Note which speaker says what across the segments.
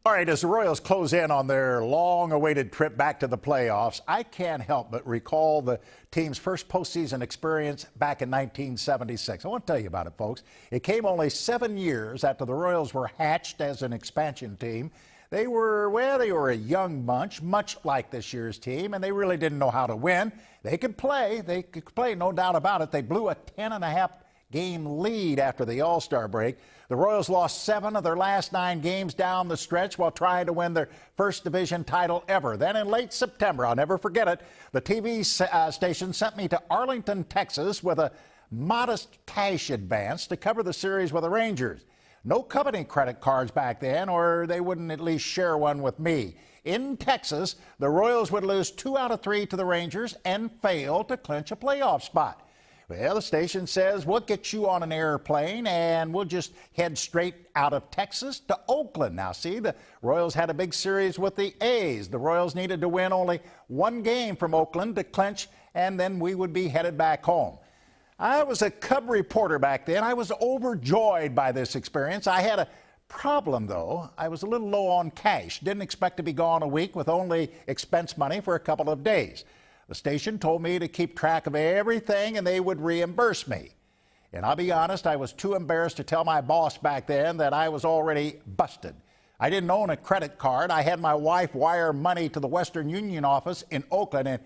Speaker 1: All right, as the Royals close in on their long-awaited trip back to the playoffs, I can't help but recall the team's first postseason experience back in 1976. I want to tell you about it, folks. It came only 7 years after the Royals were hatched as an expansion team. They were a young bunch, much like this year's team, and they really didn't know how to win. They could play, no doubt about it. They blew a 10.5-game lead after the All-Star break. The Royals lost 7 of their last 9 games down the stretch while trying to win their first division title ever. Then in late September, I'll never forget it, the TV station sent me to Arlington, Texas with a modest cash advance to cover the series with the Rangers. No company credit cards back then, or they wouldn't at least share one with me. In Texas, the Royals would lose 2 out of 3 to the Rangers and fail to clinch a playoff spot. Well, the station says we'll get you on an airplane and we'll just head straight out of Texas to Oakland. Now, see, the Royals had a big series with the A's. The Royals needed to win only 1 game from Oakland to clinch, and then we would be headed back home. I was a Cub reporter back then. I was overjoyed by this experience. I had a problem, though. I was a little low on cash. Didn't expect to be gone a week with only expense money for a couple of days. The station told me to keep track of everything and they would reimburse me. And I'll be honest, I was too embarrassed to tell my boss back then that I was already busted. I didn't own a credit card. I had my wife wire money to the Western Union office in Oakland,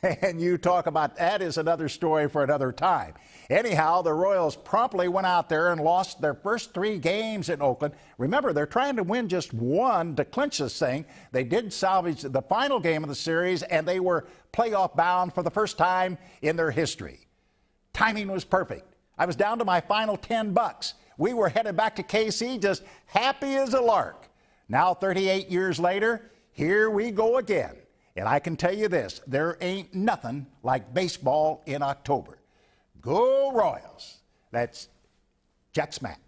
Speaker 1: and you talk about that is another story for another time. Anyhow, the Royals promptly went out there and lost their first 3 games in Oakland. Remember, they're trying to win just 1 to clinch this thing. They did salvage the final game of the series, and they were playoff bound for the first time in their history. Timing was perfect. I was down to my final $10. We were headed back to KC just happy as a lark. Now, 38 years later, here we go again. And I can tell you this, there ain't nothing like baseball in October. Go Royals. That's Jack Smack.